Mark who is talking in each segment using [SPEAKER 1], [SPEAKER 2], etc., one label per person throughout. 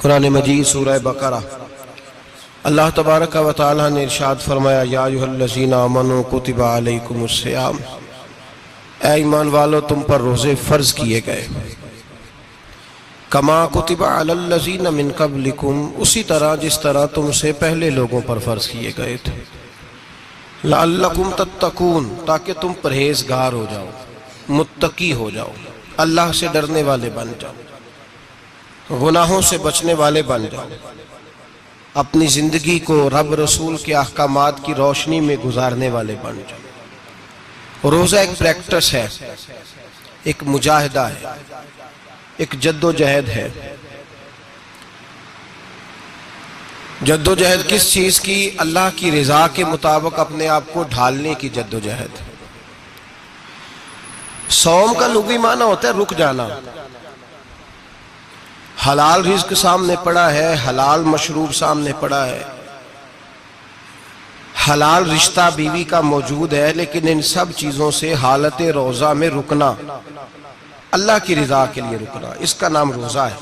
[SPEAKER 1] قرآن مجید سورہ بقرہ اللہ تبارک و تعالی نے ارشاد فرمایا یا ایھا الذین آمنوا کتب علیکم الصیام، اے ایمان والو تم پر روزے فرض کیے گئے، کما کتب علی الذین من قبلکم، اسی طرح جس طرح تم سے پہلے لوگوں پر فرض کیے گئے تھے، لعلکم تتقون، تاکہ تم پرہیزگار ہو جاؤ، متقی ہو جاؤ، اللہ سے ڈرنے والے بن جاؤ، گناہوں سے بچنے والے بن جاؤ، اپنی زندگی کو رب رسول کے احکامات کی روشنی میں گزارنے والے بن جاؤ۔ روزہ ایک پریکٹس ہے، ایک مجاہدہ ہے، ایک جد و جہد ہے۔ جد و جہد کس چیز کی؟ اللہ کی رضا کے مطابق اپنے آپ کو ڈھالنے کی جد و جہد۔ صوم کا لغوی معنی ہوتا ہے رک جانا، حلال رزق سامنے پڑا ہے، حلال مشروب سامنے پڑا ہے، حلال رشتہ بیوی کا موجود ہے، لیکن ان سب چیزوں سے حالت روزہ میں رکنا، اللہ کی رضا کے لیے رکنا، اس کا نام روزہ ہے۔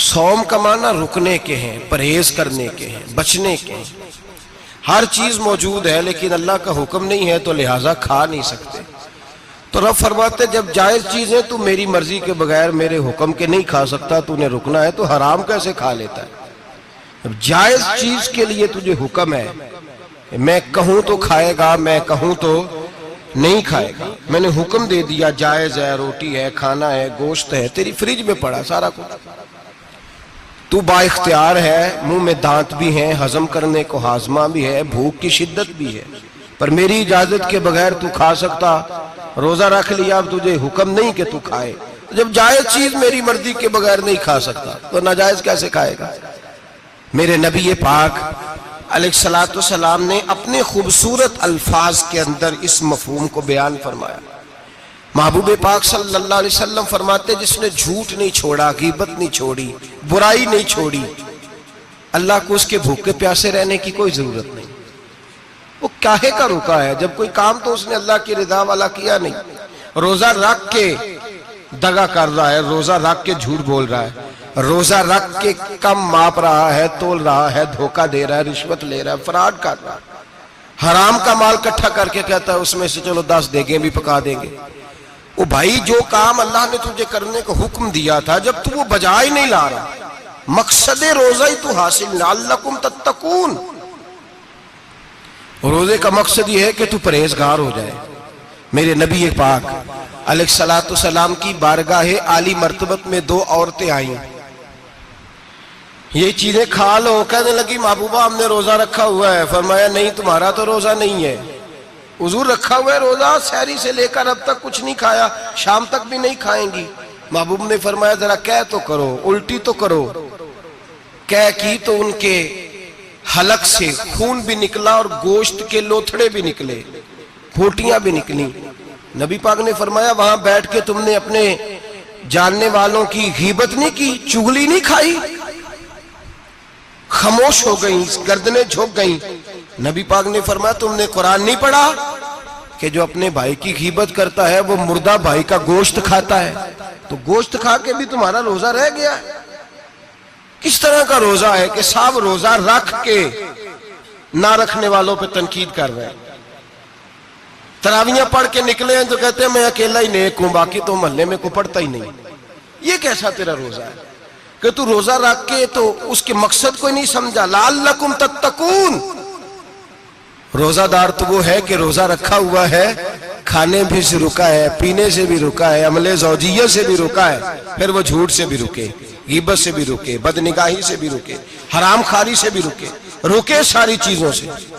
[SPEAKER 1] صوم کا معنی رکنے کے ہیں، پرہیز کرنے کے ہیں، بچنے کے ہیں۔ ہر چیز موجود ہے لیکن اللہ کا حکم نہیں ہے تو لہٰذا کھا نہیں سکتے۔ تو رب فرماتے جب جائز چیزیں تو میری مرضی کے بغیر میرے حکم کے نہیں کھا سکتا، تو انہیں رکنا ہے تو حرام کیسے کھا لیتا ہے؟ اب جائز چیز کے لیے تجھے حکم ہے، میں کہوں تو کھائے گا، میں کہوں تو نہیں کھائے گا۔ میں نے حکم دے دیا جائز ہے، روٹی ہے، کھانا ہے، گوشت ہے، تیری فریج میں پڑا سارا کچھ، تو با اختیار ہے، منہ میں دانت بھی ہیں، ہضم کرنے کو ہاضمہ بھی ہے، بھوک کی شدت بھی ہے، پر میری اجازت کے بغیر تو کھا سکتا۔ روزہ رکھ لیا، اب تجھے حکم نہیں کہ تو کھائے۔ جب جائز چیز میری مرضی کے بغیر نہیں کھا سکتا تو ناجائز کیسے کھائے گا؟ میرے نبی پاک علیہ السلام نے اپنے خوبصورت الفاظ کے اندر اس مفہوم کو بیان فرمایا۔ محبوب پاک صلی اللہ علیہ وسلم فرماتے جس نے جھوٹ نہیں چھوڑا، غیبت نہیں چھوڑی، برائی نہیں چھوڑی، اللہ کو اس کے بھوکے پیاسے رہنے کی کوئی ضرورت نہیں۔ وہ کاہے کا رکا ہے؟ جب کوئی کام تو اس نے اللہ کی رضا والا کیا نہیں۔ روزہ رکھ کے دغا کر رہا ہے، روزہ رکھ کے جھوٹ بول رہا ہے، روزہ رکھ کے کم ماپ رہا ہے، تول رہا ہے، دھوکہ دے رہا ہے، رشوت لے رہا ہے، فراڈ کر رہا ہے، حرام کا مال کٹھا کر کے کہتا ہے اس میں سے چلو 10 دیگیں بھی پکا دیں گے۔ وہ بھائی جو کام اللہ نے تجھے کرنے کو حکم دیا تھا، جب تو وہ بجا ہی نہیں لا رہا، مقصد روزہ ہی تو حاصل، لعلکم تتقون۔ روزے کا مقصد یہ ہے کہ تو پرہیزگار ہو جائے۔ میرے نبی پاک علیہ السلام کی بارگاہ عالی مرتبت میں 2 عورتیں آئیں، یہ چیزیں کھا لو، کہنے لگی محبوبہ ہم نے روزہ رکھا ہوا ہے۔ فرمایا نہیں، تمہارا تو روزہ نہیں ہے، حضور رکھا ہوا ہے روزہ، سحری سے لے کر اب تک کچھ نہیں کھایا، شام تک بھی نہیں کھائیں گی۔ محبوب نے فرمایا ذرا کہہ تو کرو، الٹی تو کرو۔ کہہ کی تو ان کے حلق سے خون بھی نکلا اور گوشت کے لوتھڑے بھی نکلے، پھوٹیاں بھی نکلی۔ نبی پاک نے فرمایا وہاں بیٹھ کے تم نے اپنے جاننے والوں کی غیبت نہیں کی، چغلی نہیں کھائی؟ خاموش ہو گئیں، گردنیں جھک گئیں۔ نبی پاک نے فرمایا تم نے قرآن نہیں پڑھا کہ جو اپنے بھائی کی غیبت کرتا ہے وہ مردہ بھائی کا گوشت کھاتا ہے؟ تو گوشت کھا کے بھی تمہارا روزہ رہ گیا ہے۔ کس طرح کا روزہ ہے کہ صاحب روزہ رکھ کے نہ رکھنے والوں پہ تنقید کر رہے ہیں؟ تراویحاں پڑھ کے نکلے ہیں تو کہتے ہیں میں اکیلا ہی نیک ہوں، باقی تو محلے میں کوئی پڑھتا ہی نہیں۔ یہ کیسا تیرا روزہ ہے کہ تو روزہ رکھ کے تو اس کے مقصد کو نہیں سمجھا؟ لعلکم تتقون۔ روزہ دار تو وہ ہے کہ روزہ رکھا ہوا ہے، کھانے بھی سے رکا ہے، پینے سے بھی رکا ہے، عمل زوجیہ سے بھی رکا ہے، پھر وہ جھوٹ سے بھی رکے، غیبت سے بھی رکے، بدنگاہی سے بھی رکے، حرام خواری سے بھی رکے، رکے ساری چیزوں سے۔